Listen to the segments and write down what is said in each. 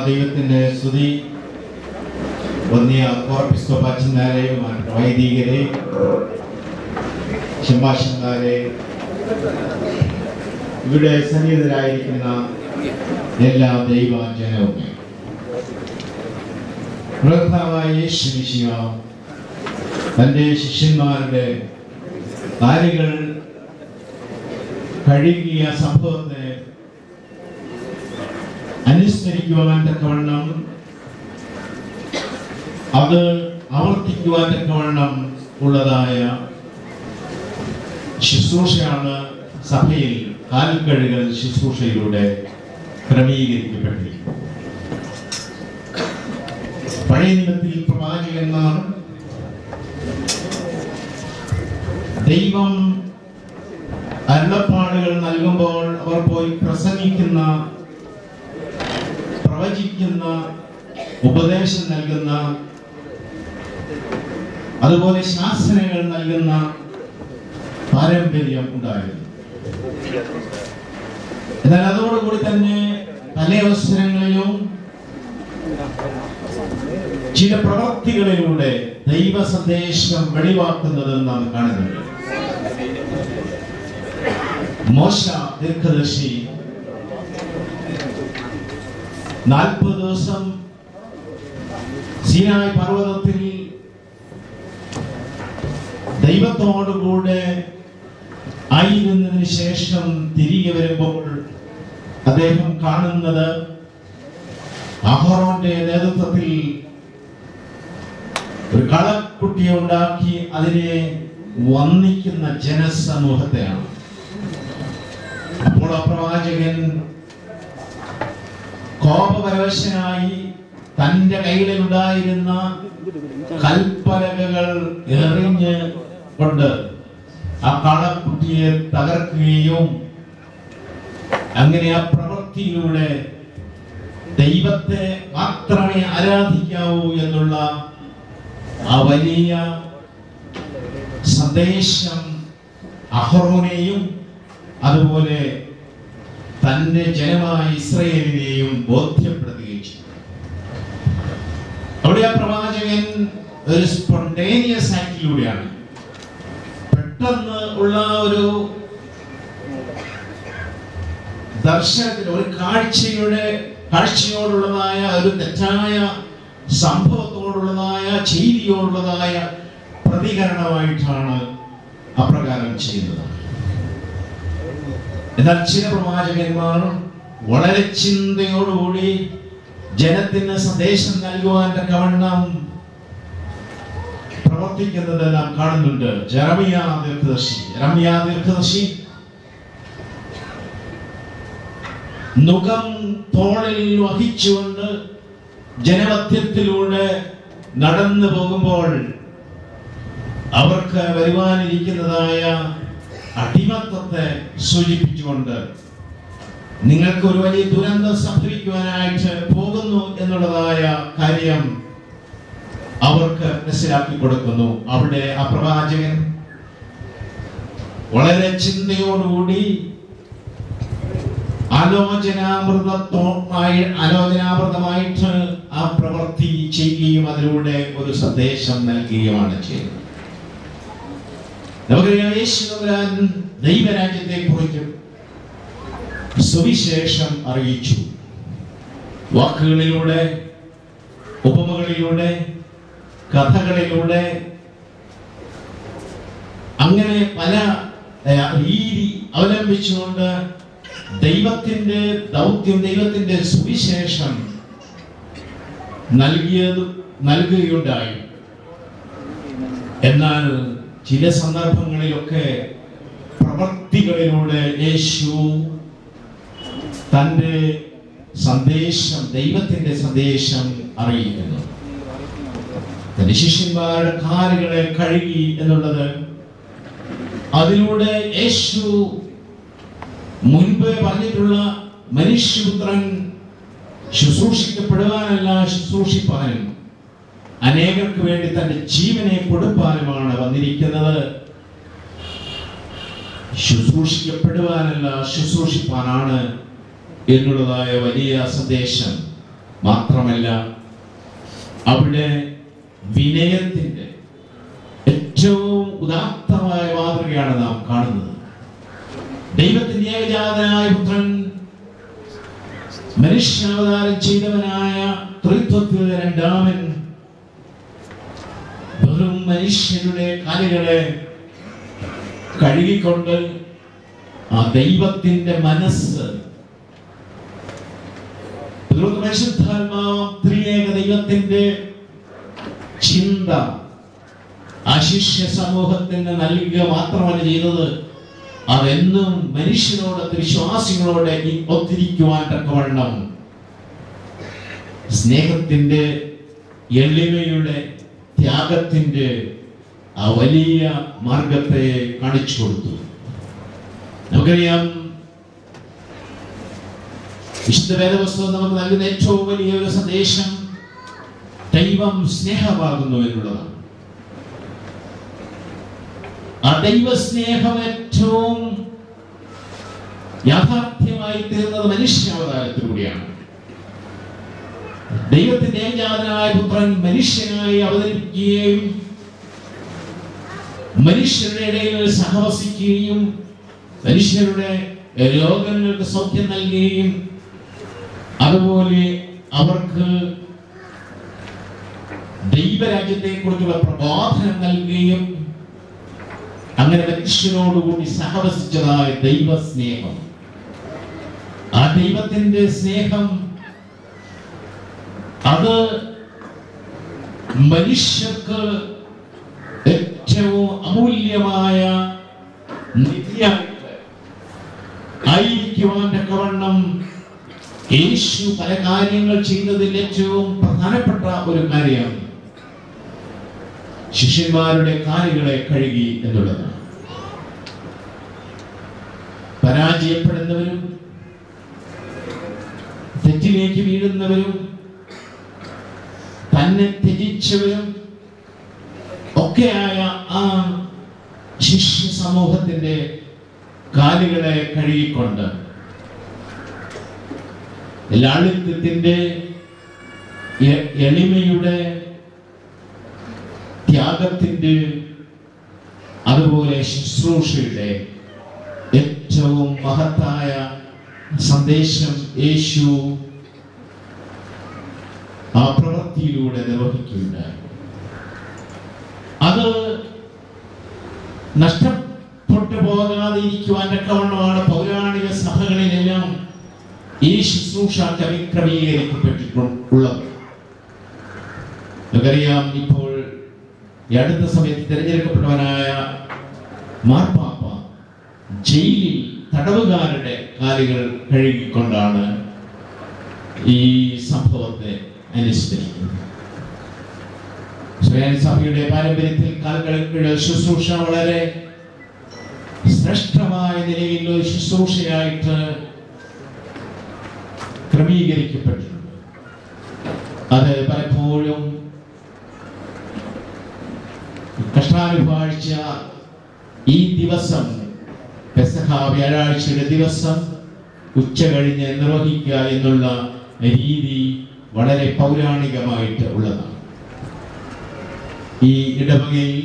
ദൈവത്തിന്റെ സ്തുതി. വന്നിയ കോർപ്പിസ്കോപ്പച്ചന്മാരെ, വൈദികരെ, ശംഭാഷന്മാരെ, ഇവിടെ സന്നിഹിതരായിരിക്കുന്ന എല്ലാ ദൈവജനവും, കർത്താവായ യേശു മിശിഹ തന്റെ ശിഷ്യന്മാരുടെ കാലുകൾ കഴുകിയ സംഭവത്തെ അനുസ്മരിക്കുവാൻ തക്കവണ്ണം, അത് ആവർത്തിക്കുവാൻ തക്കവണ്ണം ഉള്ളതായ ശുശ്രൂഷയാണ് സഭയിൽ കാൽക്കഴുകൽ ശുശ്രൂഷയിലൂടെ ക്രമീകരിക്കപ്പെട്ടിരിക്കുന്നത്. പഴയ നിയമത്തിൽ പ്രവാചകന്മാർ ദൈവം അരുളപ്പാടുകൾ നൽകുമ്പോൾ അവർ പോയി പ്രസംഗിക്കുന്ന, പ്രവചിക്കുന്ന, ഉപദേശം നൽകുന്ന, അതുപോലെ ശാസനകൾ നൽകുന്ന പാരമ്പര്യം ഉണ്ടായിരുന്നു. എന്നാൽ അതോടുകൂടി തന്നെ പല അവസരങ്ങളിലും ചില പ്രവൃത്തികളിലൂടെ ദൈവ സന്ദേശം വെളിവാക്കുന്നത് നാം കാണുന്നുണ്ട്. മോശ ദീർഘദർശി 40 ദിവസം സീനായി പർവ്വതത്തിൽ ദൈവത്തോടുകൂടെ ആയിരുന്നതിന് ശേഷം തിരികെ വരുമ്പോൾ അദ്ദേഹം കാണുന്നത് അഹറോന്റെ നേതൃത്വത്തിൽ ഒരു കളക്കുട്ടിയെ ഉണ്ടാക്കി അതിനെ വന്ദിക്കുന്ന ജനസമൂഹത്തെയാണ്. അപ്പോൾ ആ പ്രവാചകൻ കോപപരവശനായി തന്റെ കയ്യിലുണ്ടായിരുന്ന കൽപ്പലകകൾ എറിഞ്ഞ് കൊണ്ട് ആ കാളക്കുട്ടിയെ തകർക്കുകയും അങ്ങനെ ആ പ്രവൃത്തിയിലൂടെ ദൈവത്തെ മാത്രമേ ആരാധിക്കാവൂ എന്നുള്ള ആ വലിയ സന്ദേശം അഹറോനെയും അതുപോലെ തന്റെ ജനമായ ഇസ്രായേലിനെയും ബോധ്യപ്പെടുത്തുകയും ചെയ്തു. അവിടെ ആ പ്രവാചകൻ ഒരു സ്പോണ്ടേനിയസ് ആക്ടിലൂടെയാണ്, പെട്ടെന്ന് ഉള്ള ഒരു ദർശനത്തിൽ, ഒരു കാഴ്ചയോടുള്ളതായ ഒരു തെറ്റായ സംഭവത്തോടുള്ളതായ ചെയ്തിയോടുള്ളതായ പ്രതികരണമായിട്ടാണ് അപ്രകാരം ചെയ്യുന്നത്. എന്നാൽ ചില പ്രവാചകന്മാർ വളരെ ചിന്തയോടുകൂടി ജനത്തിന് സന്ദേശം നൽകുവാൻ തക്കവണ്ണം പ്രവർത്തിക്കുന്നത് നാം കാണുന്നുണ്ട്. യെരമ്യാ ദീർഘദർശി നുകം തോളിൽ വഹിച്ചുകൊണ്ട് ജനമധ്യത്തിലൂടെ നടന്നു പോകുമ്പോൾ അവർക്ക് വരുവാനിരിക്കുന്നതായ അടിമത്തത്തെ സൂചിപ്പിച്ചുകൊണ്ട് നിങ്ങൾക്ക് ഒരു വലിയ ദുരന്തം സംഭവിക്കുവാനായിട്ട് പോകുന്നു എന്നുള്ളതായ കാര്യം അവർക്ക് മനസ്സിലാക്കി കൊടുക്കുന്നു. അവിടെ ആ പ്രവാചകൻ വളരെ ചിന്തയോടുകൂടി ആ ആലോചനാമൃതമായിട്ട് ആ പ്രവൃത്തി ചെയ്യുകയും അതിലൂടെ ഒരു സന്ദേശം നൽകുകയുമാണ് ചെയ്യുന്നത്. നമുക്കറിയാം, യേശുദാൻ ദൈവരാജ്യത്തെ കുറിച്ചും സുവിശേഷം അറിയിച്ചു. വാക്കുകളിലൂടെ, ഉപമകളിലൂടെ, കഥകളിലൂടെ, അങ്ങനെ പല രീതി അവലംബിച്ചുകൊണ്ട് ദൈവത്തിന്റെ ദൗത്യം, ദൈവത്തിന്റെ സുവിശേഷം നൽകുകയുണ്ടായി. എന്നാൽ ചില സന്ദർഭങ്ങളിലൊക്കെ പ്രവൃത്തികളിലൂടെ യേശു തന്റെ സന്ദേശം, ദൈവത്തിന്റെ സന്ദേശം അറിയിക്കുന്നു. തന്റെ ശിഷ്യന്മാരുടെ കാലുകളെ കഴുകി എന്നുള്ളത്, അതിലൂടെ യേശു മുൻപ് പറഞ്ഞിട്ടുള്ള മനുഷ്യപുത്രൻ ശുശ്രൂഷിക്കപ്പെടുവാനല്ല, ശുശ്രൂഷിപ്പാനും അനേകർക്ക് വേണ്ടി തന്റെ ജീവനെ കൊടുപ്പാനുമാണ് വന്നിരിക്കുന്നത്. ശുശ്രൂഷിക്കപ്പെടുവാനല്ല, ശുശ്രൂഷിപ്പാനാണ് എന്നുള്ളതായ വലിയ സന്ദേശം. മാത്രമല്ല, അവിടെ വിനയത്തിന്റെ ഏറ്റവും ഉദാത്തമായ മാതൃകയാണ് നാം കാണുന്നത്. ദൈവത്തിന്റെ ഏകജാതനായ പുത്രൻ, മനുഷ്യാവതാരം ചെയ്തവനായ ത്രിത്വത്തിലെ രണ്ടാമൻ, വെറും മനുഷ്യരുടെ കാലുകളെ കഴുകിക്കൊണ്ട് ആ ദൈവത്തിന്റെ മനസ്സ്, പരിശുദ്ധാത്മാവും ത്രിയേക ദൈവത്തിന്റെ ചിന്ത ആ ശിഷ്യ സമൂഹത്തിന് നൽകുക മാത്രമല്ല ചെയ്തത്, അതെന്നും മനുഷ്യനോട്, വിശ്വാസികളോട് ഒത്തിരിക്കുവാൻ തക്കവണ്ണം സ്നേഹത്തിന്റെ, എളിമയുടെ, ത്യാഗത്തിന്റെ ആ വലിയ മാർഗത്തെ കാണിച്ചു കൊടുത്തു. നമുക്കറിയാം, വിശുദ്ധ വേദപുസ്തകം നമുക്ക് നൽകുന്ന ഏറ്റവും വലിയ ഒരു സന്ദേശം ദൈവം സ്നേഹമാകുന്നു എന്നുള്ളതാണ്. ആ ദൈവസ്നേഹം ഏറ്റവും യാഥാർത്ഥ്യമായി തീർന്നത് മനുഷ്യാവതാരത്തിലൂടെയാണ്. ദൈവത്തിന്റെ ഏകജാതനായ പുത്രൻ മനുഷ്യനായി അവതരിപ്പിക്കുകയും മനുഷ്യരുടെ ഇടയിൽ സഹവസിക്കുകയും മനുഷ്യരുടെ രോഗങ്ങൾക്ക് സൗഖ്യം നൽകുകയും അതുപോലെ അവർക്ക് ദൈവരാജ്യത്തെ കുറിച്ചുള്ള പ്രബോധനം നൽകുകയും അങ്ങനെ മനുഷ്യനോടുകൂടി സഹവസിച്ചതായ ദൈവസ്നേഹം, ആ ദൈവത്തിന്റെ സ്നേഹം അത് മനുഷ്യർക്ക് ഏറ്റവും അമൂല്യമായ നിധിയായിട്ട് ആയിരിക്കുവാൻ തക്കവണ്ണം യേശു പല കാര്യങ്ങൾ ചെയ്തതിൽ ഏറ്റവും പ്രധാനപ്പെട്ട ഒരു കാര്യമാണ് ശിഷ്യന്മാരുടെ കാലുകളെ കഴുകി എന്നുള്ളതാണ്. പരാജയപ്പെടുന്നവരും തെറ്റിലേക്ക് വീഴുന്നവരും തന്നെ ത്യജിച്ചവരും ഒക്കെയായ ആ ശിഷ്യ സമൂഹത്തിന്റെ കാലുകളെ കഴുകിക്കൊണ്ട് ലാളിത്യത്തിന്റെ, എളിമയുടെ, ത്യാഗത്തിന്റെ, അതുപോലെ ശുശ്രൂഷയുടെ ഏറ്റവും മഹത്തായ സന്ദേശം യേശു ആ പ്രവൃത്തിയിലൂടെ നിർവഹിക്കുകയുണ്ടായി. അത് നഷ്ടപ്പെട്ടു പോകാതെ ഇരിക്കുവാൻ തക്കവണ്ണമാണ് പൗരാണിക സഭകളിലെല്ലാം ഈ ശുശ്രൂഷ ക്രമീകരിക്കപ്പെട്ടിട്ടുള്ളത്. നമുക്കറിയാം, ഇപ്പോൾ ഈ അടുത്ത സമയത്ത് തിരഞ്ഞെടുക്കപ്പെട്ടവനായ മാർപ്പാപ്പ ജയിലിൽ തടവുകാരുടെ കാലുകൾ കഴുകിക്കൊണ്ടാണ് ഈ സംഭവത്തെ അനുസ്മരിക്കുന്നത്. സഭയുടെ പാരമ്പര്യത്തിൽ കാലുകളുടെ ശുശ്രൂഷ വളരെ ശ്രേഷ്ഠമായ നിലയിൽ ഒരു ശുശ്രൂഷയായിട്ട് ക്രമീകരിക്കപ്പെട്ടിട്ടുണ്ട്. അത് പലപ്പോഴും കഷ്ടാനുഭവാഴ്ച ഈ ദിവസം, പെസഹ വ്യാഴാഴ്ചയുടെ ദിവസം ഉച്ച കഴിഞ്ഞ് നിർവഹിക്കുക എന്നുള്ള രീതി വളരെ പൗരാണികമായിട്ട് ഉള്ളതാണ്. ഈ ഇടവകയിൽ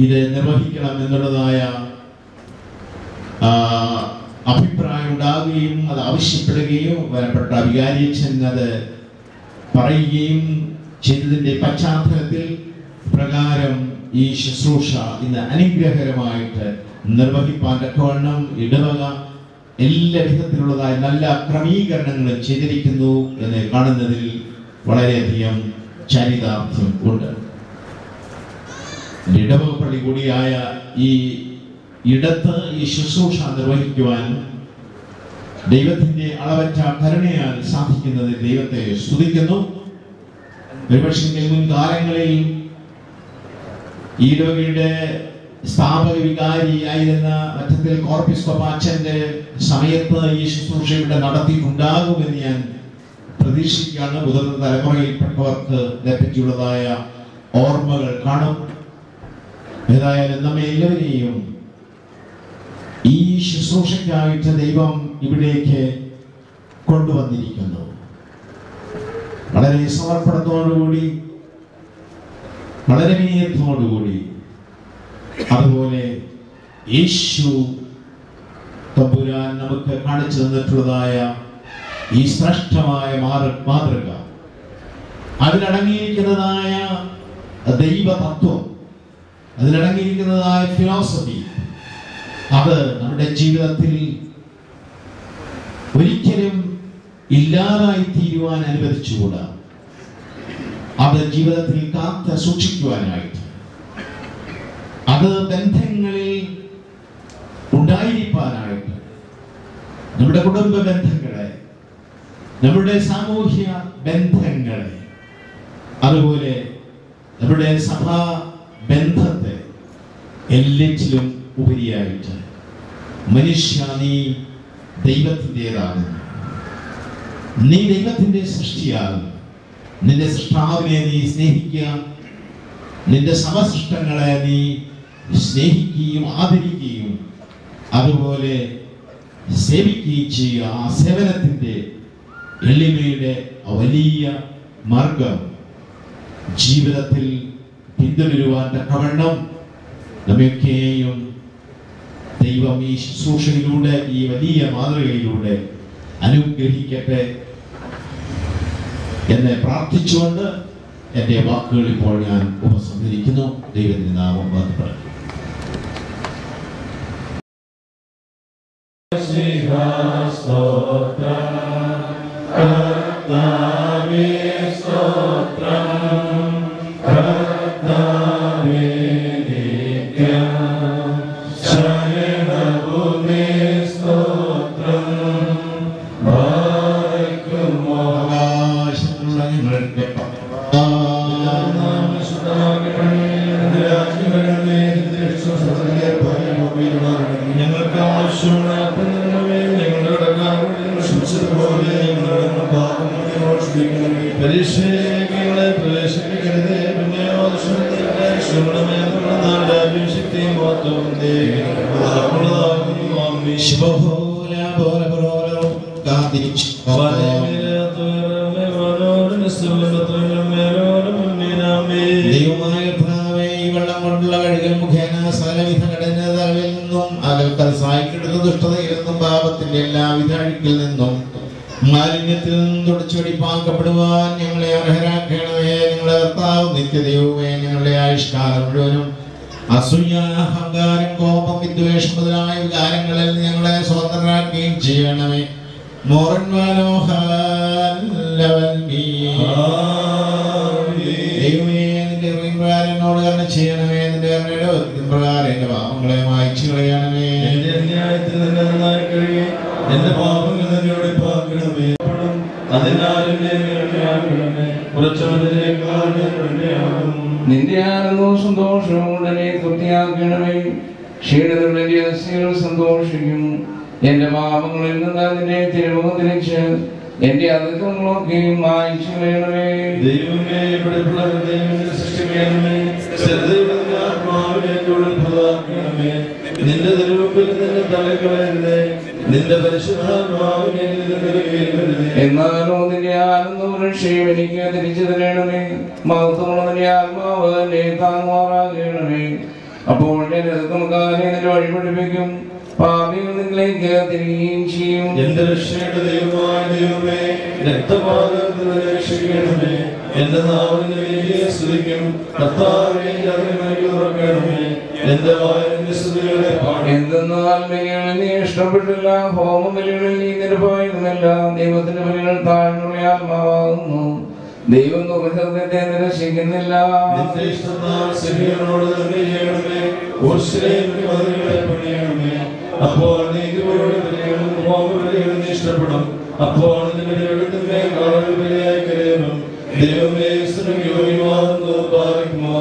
ഇത് നിർവഹിക്കണം എന്നുള്ളതായ അഭിപ്രായം ഉണ്ടാവുകയും അത് ആവശ്യപ്പെടുകയും ബഹുമാനപ്പെട്ട വികാരിയച്ഛൻ അത് പറയുകയും ചെയ്തതിന്റെ പശ്ചാത്തലത്തിൽ പ്രകാരം ഈ ശുശ്രൂഷ ഇന്ന് അനുഗ്രഹകരമായിട്ട് നിർവഹിപ്പാൻ തക്കവണ്ണം ഇടവക എല്ലാ വിധത്തിലുള്ളതായ നല്ല ക്രമീകരണങ്ങൾ ചെയ്തിരിക്കുന്നു എന്ന് കാണുന്നതിൽ വളരെയധികം ചരിതാർത്ഥ്യം ഉണ്ട്. ഇടവക പള്ളി കൂടിയായ ഈ ഇടത്ത് ഈ ശുശ്രൂഷ നിർവഹിക്കുവാൻ ദൈവത്തിന്റെ അളവറ്റ കരുണയാൽ സാധിക്കുന്നതിൽ ദൈവത്തെ സ്തുതിക്കുന്നു. ഒരുപക്ഷെ മുൻകാലങ്ങളിൽ ഈ ഇടവകയുടെ സ്ഥാപക വികാരിയായിരുന്ന മറ്റത്തിൽ കോർപ്പിസ്കോപ്പാച്ചന്റെ സമയത്ത് ഈ ശുശ്രൂഷ ഇവിടെ നടത്തിയിട്ടുണ്ടാകുമെന്ന് ഞാൻ പ്രതീക്ഷിക്കുകയാണ്. മുതിർന്ന തലമുറയിൽപ്പെട്ടവർക്ക് ഇതേപ്പറ്റിയുള്ളതായ ഓർമ്മകൾ കാണും. ഏതായാലും നമ്മെ എല്ലാവരെയും ഈ ശുശ്രൂഷയ്ക്കായിട്ട് ദൈവം ഇവിടേക്ക് കൊണ്ടുവന്നിരിക്കുന്നു. വളരെ സമർപ്പണത്തോടുകൂടി, വളരെ വിനയത്തോടുകൂടി, അതുപോലെ യേശു തമ്പുരാൻ നമുക്ക് കാണിച്ചു തന്നിട്ടുള്ളതായ ഈ ശ്രേഷ്ഠമായ മാതൃക, അതിലടങ്ങിയിരിക്കുന്നതായ ദൈവതത്വം, അതിലടങ്ങിയിരിക്കുന്നതായ ഫിലോസഫി, അത് നമ്മുടെ ജീവിതത്തിൽ ഒരിക്കലും ഇല്ലാതായി തീരുവാൻ അനുവദിച്ചുകൂടാ. അത് ജീവിതത്തിൽ കാത്ത് സൂക്ഷിക്കുവാനായിട്ട്, അത് ബന്ധങ്ങളിൽ ഉണ്ടായിരിക്കാനായിട്ട്, നമ്മുടെ കുടുംബ ബന്ധങ്ങളെ, നമ്മുടെ സാമൂഹ്യ ബന്ധങ്ങളെ, അതുപോലെ നമ്മുടെ സഭാ ബന്ധത്തെ എല്ലാറ്റിലും ഉപരിയായിട്ട് മനുഷ്യ, നീ ദൈവത്തിൻ്റെതാണ്, നീ ദൈവത്തിന്റെ സൃഷ്ടിയാകും. നിന്റെ സൃഷ്ടാവിനെ നീ സ്നേഹിക്കുക, നിന്റെ സമസൃഷ്ടങ്ങളെ നീ സ്നേഹിക്കുകയും ആദരിക്കുകയും അതുപോലെ സേവിക്കുകയും ചെയ്യുക. ആ സേവനത്തിന്റെ എളിമയുടെ വലിയ മാർഗം ജീവിതത്തിൽ പിന്തുടരുവാൻ തക്കവണ്ണം നമ്മയൊക്കെയും ദൈവം ഈ ശുശ്രൂഷയിലൂടെ, ഈ വലിയ മാതൃകയിലൂടെ അനുഗ്രഹിക്കട്ടെ എന്ന് പ്രാർത്ഥിച്ചുകൊണ്ട് എൻ്റെ വാക്കുകൾ ഇപ്പോൾ ഞാൻ ഉപസംഹരിക്കുന്നു. ദൈവത്തിന്റെ നാമം വാഴ്ത്തപ്പെടട്ടെ. മാലിന്യത്തിൽ നിന്നും തുടച്ചു വെടിപ്പാക്കപ്പെടുവാൻ ഞങ്ങളെ അർഹരാക്കണമേ. ഞങ്ങളെ കർത്താവ് നിത്യദൈവമേ, ഞങ്ങളുടെ ആയുഷ്കാലം മുഴുവനും അസൂയ, അഹങ്കാരം, കോപം, വിദ്വേഷം മുതലായ വികാരങ്ങളിൽ ഞങ്ങളെ സ്വതന്ത്രരാക്കുകയും ചെയ്യണമേ. ദൈവമേ, നിന്റെ പ്രകാരനോട് കരുണ ചെയ്യണമേ. നിന്റെ കരുണയുടെ പ്രകാരം എന്റെ പാപങ്ങളെ മായ്ച്ചു കളയണമേ. എന്റെ പാപങ്ങൾ എന്നോട് പാക്കണമേ. നിന്റെ ആനന്ദവും സന്തോഷവും ഉടനെ തൃപ്തിയാക്കണമേ. ക്ഷീണതയുടെ രഹസ്യങ്ങൾ സന്തോഷിക്കും. എന്റെ പാപങ്ങളിൽ നിന്ന് അതിന്റെ തിരുമുഖം തിരിച്ച് എന്റെ അതിക്രമങ്ങളൊക്കെയും മായ്ച്ചു കളയണമേ. ദൈവമേ, സൃഷ്ടിക്കണമേ. നിന്റെ തിരുമുമ്പിൽ നിന്നെ തള്ളിക്കളയരുതേ. നിന്റെ എന്നാലോ നിന്റെ ആനന്ദവും രക്ഷയും എനിക്ക് തിരിച്ചു തരണമേ. മഹത്വമുള്ള നിന്റെ ആത്മാവ് എന്നെ താങ്ങുമാറാകണമേ. അപ്പോൾ എന്റെ രഥക്കാരെ നിന്റെ വഴി പഠിപ്പിക്കും, പാപികൾ നിങ്ങളിലേക്ക് തിരികുകയും ചെയ്യും. എന്റെ രക്ഷയുടെ ദൈവമായ ദൈവമേ, രക്തപാതകത്തിൽ രക്ഷിക്കണമേ. എന്റെ നാവിനെ വേണ്ടിയെ സ്തുതിക്കും. കർത്താവേ, തുറക്കണമേ. എന്റെ വായന്റെ സ്തുതികളെ പാടും. എന്തെന്നാൽ ബലികളിൽ നീ ഇഷ്ടപ്പെട്ടില്ല, ഹോമ ബലികളിൽ നീ നിരപ്പായതുമല്ല. ദൈവത്തിന്റെ ബലികൾ താഴ്ന്നുള്ള ആത്മാവാകുന്നു. ദൈവം ഹൃദയത്തെ നിരസിക്കുന്നില്ല. നിന്റെ ഇഷ്ടത്താൽ സിഹിയോനോട് തന്നെ ചെയ്യണമേ. ഉർശലേമിന്റെ മതിലുകളെ പണിയണമേ. അപ്പോൾ നീ ബലികളും ഹോമബലികളും ഇഷ്ടപ്പെടും. അപ്പോൾ നിന്റെ ബലികളുടെ കാവൽ ബലിയായി കരയണം. ദൈവമേ, യോഗ്യമാകുന്നു പാലിക്കുമോ.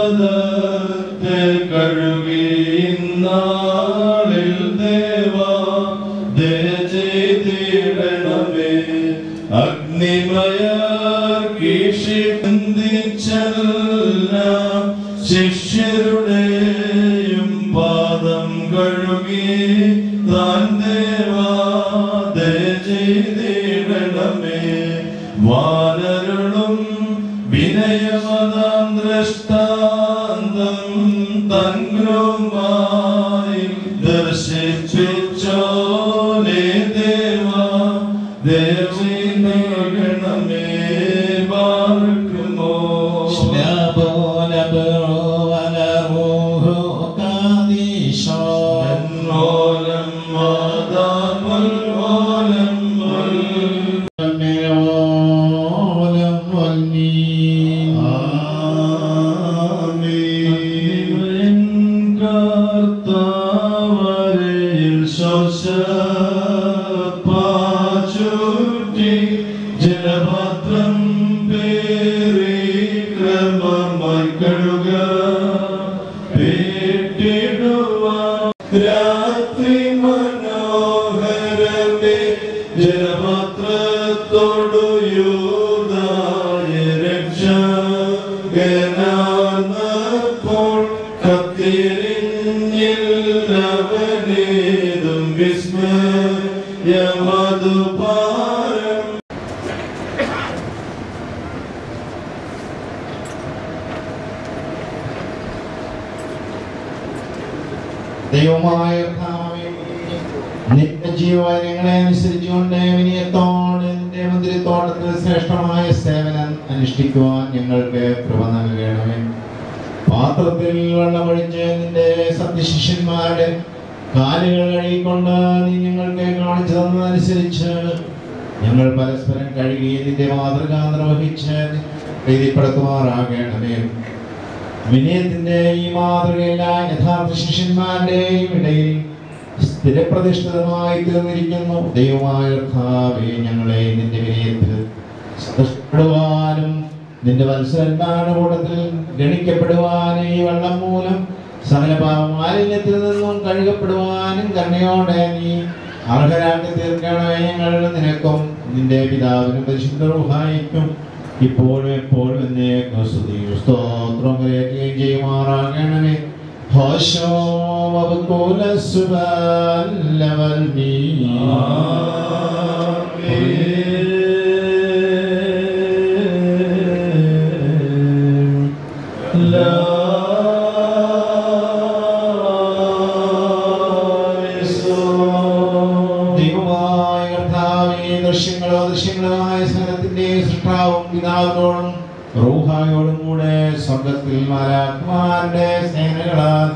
ശിക്ഷപദത്തെ കഴുകി ഇന്നാളിൽ ദേവാ ദയചെയ്തിടണമേ. അഗ്നിമയ കീഷിന്ദിച്ചല്ല ശിഷ്യരുടെയും പാദം കഴുകി താൻ ദേവാ ദയചെയ്തിടണമേ. വാനരുളും വിനയമതാം ദൃഷ്ടാന്തം തൻകൃപയായി ദർശിപ്പിച്ചോനേ ദേവാ ദയചെയ്തിടണമേ. ബാർക്കുമോ. ജലപാത്രം പേറി ക്രമമായി കഴുക പേട്ടിടുവാൻ രാത്രി മനോഹരമേ. ജലപാത്രത്തോടു യൂദായ രക്ഷകനാനപ്പോൾ കത്തിരിഞ്ഞില്ലവനേതും വിസ്മയമതുപാരം. ദൈവമായ നിന്റെ ജീവനങ്ങളെ അനുസരിച്ചുകൊണ്ട് വിനയത്തോടെ നിന്റെ മന്ദിരത്തോട്ടത്തിൽ ശ്രേഷ്ഠമായ സേവനം അനുഷ്ഠിക്കുവാൻ ഞങ്ങൾക്ക് കൃപ നൽകണമേ. പാത്രത്തിൽ വെള്ളമൊഴിച്ച് നിന്റെ സത്യശിഷ്യന്മാരുടെ കാലുകൾ കഴുകിക്കൊണ്ട് നീ ഞങ്ങൾക്ക് കാണിച്ചു തന്നതനുസരിച്ച് ഞങ്ങൾ പരസ്പരം കഴുകി നിന്റെ മാതൃക നിർവഹിച്ച് പ്രീതിപ്പെടുത്തുമാറാകണമേ. വിനയത്തിന്റെ ഈ മാതൃകയെല്ലാം യഥാർത്ഥ ശിഷ്യന്മാരുടെയും ഇടയിൽ സ്ഥിരപ്രതിഷ്ഠിതമായി തീർന്നിരിക്കുന്നു. ദൈവമായ കർത്താവേ, ഞങ്ങളെ നിന്റെ വിനയത്തിൽ സന്തോഷപ്പെടുവാനും നിന്റെ വത്സരന്മാരുടെ കൂട്ടത്തിൽ ഗണിക്കപ്പെടുവാനും ഈ വെള്ളം മൂലം സകല മാലിന്യത്തിൽ നിന്നും കഴുകപ്പെടുവാനും കരുണയോടെ നീ അർഹരാക്കി തീർക്കണമേ. ഞങ്ങൾ നിനക്കും നിന്റെ പിതാവിനും പരിശുദ്ധ റൂഹായിക്കും ഇപ്പോഴും എപ്പോഴും എന്നേക്കും സ്തുതിയും സ്തോത്രവും കരയറ്റുകയും ചെയ്യുമാറാകണമേ. ഹോശോ വബകുല സുബല്ലവൽമീ. ദൈവമായ കർത്താവേ, ദൃശ്യങ്ങളോ ദൃശ്യങ്ങളായ സകലത്തിന്റെ സൃഷ്ടാവും പിതാവിനോടും റൂഹായോടും കൂടെ സ്വർഗത്തിൽ മാലാഖമാരുടെ സേനകളാൽ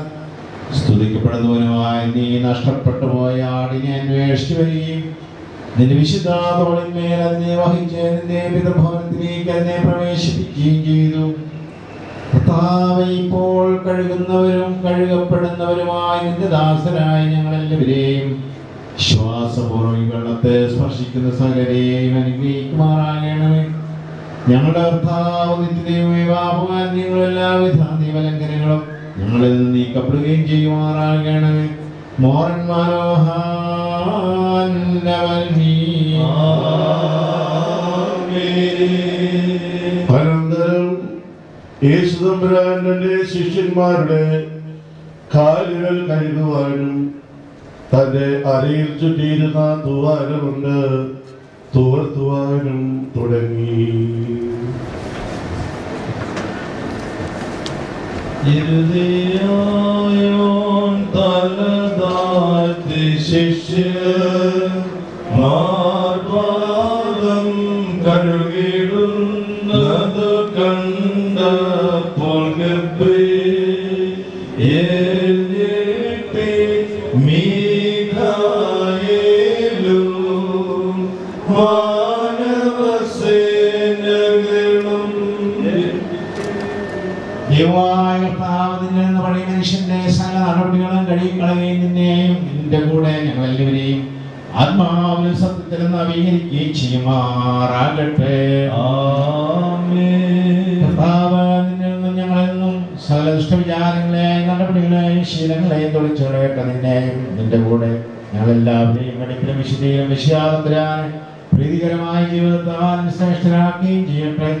സ്തുതിക്കപ്പെടുന്നവനുമായ നീ നഷ്ടപ്പെട്ടു പോയ ആടിനെ അന്വേഷിച്ചു വരികയും നിന്റെ വിശുദ്ധ തോളിന്മേൽ അതിനെ വഹിച്ച് നിന്റെ പിതൃഭവനത്തിലേക്ക് അതിനെ പ്രവേശിപ്പിക്കുകയും ചെയ്തു. കർത്താവേ, ഇപ്പോൾ കഴുകുന്നവരും കഴുകപ്പെടുന്നവരുമായ നിന്റെ ദാസരായ ഞങ്ങളെല്ലാവരെയും ശ്വാസപൂർവ്വം ഈ വെള്ളത്തെ സ്പർശിക്കുന്ന സകലരെയും അനുഗ്രഹിക്കുമാറാകണമേ. ഞങ്ങളുടെ കർത്താവ് നിത്യദൈവമേ, പാപമാലിന്യങ്ങളും എല്ലാവിധ നിയമലംഘനങ്ങളും ഞങ്ങളിൽ നിന്ന് നീക്കപ്പെടുകയും ചെയ്യുമാറാകണമേ. മോറൻ അനന്തരം യേശുദമ്പുരാൻ തന്റെ ശിഷ്യന്മാരുടെ കാലുകൾ കഴുകുവാനും തന്റെ അരയിൽ ചുറ്റിയിരുന്ന തൂവാലമുണ്ട് തുവർത്തുവാനും തുടങ്ങി. ഇരുതിയായോൻ തലതാഴ്ത്തി ശിഷ്യന്മാർപാദം കഴുകിടുന്നതു കണ്ടപ്പോൾ ഗബ്രിയേൽ ഞെട്ടി മീഖായേലും വാനവസേനകളും ദൈവമായ കർത്താവ് നിന്ന് പഴയ മനുഷ്യന്റെ സകല നടപടികളും കഴുകിക്കളയുകയും നിന്നെയും നിന്റെ കൂടെ ഞങ്ങൾ എല്ലാവരെയും ആത്മാവിലും സത്യത്തിലും നവീകരിക്കുകയും ചെയ്യുമാറാകട്ടെ. കർത്താവ് നിന്നിൽ നിന്നും ഞങ്ങളിൽ നിന്നും സകല ദുഷ്ടവിചാരങ്ങളെയും നടപടികളെയും ശീലങ്ങളെയും തൊളിച്ചുകളയട്ടെ. നിന്നെയും നിന്റെ കൂടെ ഞങ്ങളെല്ലാവരെയും വെടിപ്പിലും വിശുദ്ധിയിലും വിശ്വാസത്തിലാൻ പ്രീതികരമായ ജീവിതത്താൽ ശ്രേഷ്ഠരാക്കുകയും ചെയ്യട്ടെ.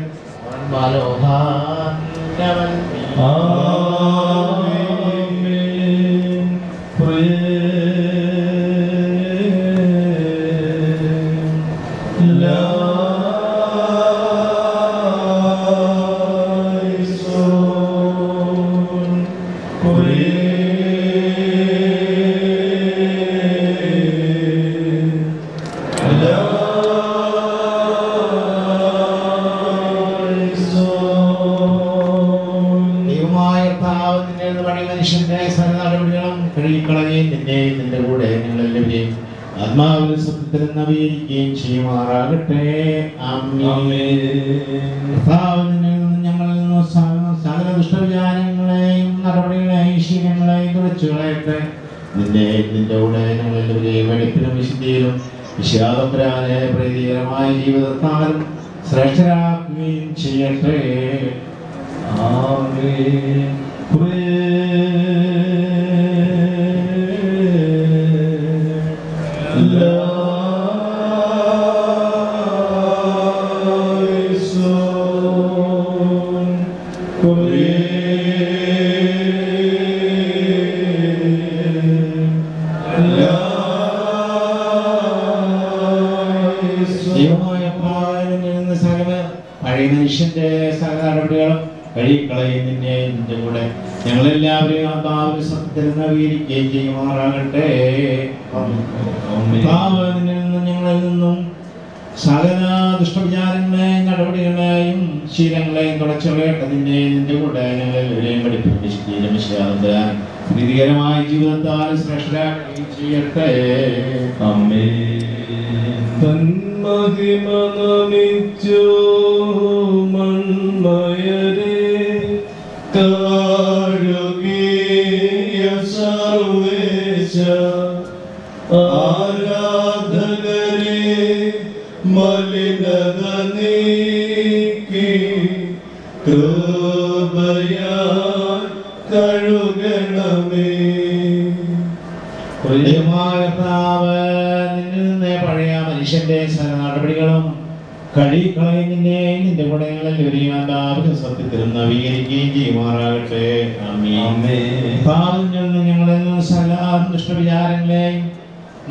ആത്മാവിൽ സത്യത്തിൽ നവീകരിക്കുകയും ചെയ്യുമാറാകട്ടെ. ഞങ്ങളിൽ നിന്ന് സകല ദുഷ്ടവിചാരങ്ങളെയും നടപടികളെയും ശീലങ്ങളെയും തുറച്ചു കളയട്ടെ. നിന്റെ കൂടെ ഞങ്ങളെല്ലാവരെയും വെടിപ്പിലും വിശുദ്ധിയിലും വിശ്വാസപരാനെ പ്രീതികരമായ ജീവിതത്താലും ശ്രേഷ്ഠരാക്കുകയും ചെയ്യട്ടെ. പഴയ മനുഷ്യന്റെ സകല നടപടികളും കഴുകിക്കളയും നിന്നെ നിന്റെ കൂടെ ഞങ്ങളെല്ലാവരെയും ആത്മാവിൽ സത്യത്തിൽ നവീകരിക്കുകയും ചെയ്യുമാറാകട്ടെ. ഞങ്ങളിൽ നിന്നും സകല ദുഷ്ടവിചാരങ്ങളെയും നടപടികളെയും ശീലങ്ങളെയും തുടച്ചുകളയട്ടെ. നിന്നെ നിന്റെ കൂടെ ഞങ്ങളെല്ലാവരെയും പഠിപ്പിക്കാൻ പ്രീതികരമായ ജീവിതത്താൽ ശ്രേഷ്ഠരാക്കുകയും ചെയ്യട്ടെ. തന്മഹിമ നമിച്ചു മൺമയരെ കാഴുകിയ സർവേശ ആരാധകരെ മലിനത നീക്കി കൃപയാൽ കഴുകണമേ. പഴയ മനുഷ്യന്റെ സകല നടപടികളും കഴുകിക്കളയും നിന്നെ നിന്റെ ഗുണങ്ങളെല്ലാവരും സത്യത്തിലും നവീകരിക്കുകയും ചെയ്യുമാറാകട്ടെ. ഞങ്ങളിൽ സകല ദുഷ്ടവിചാരങ്ങളെയും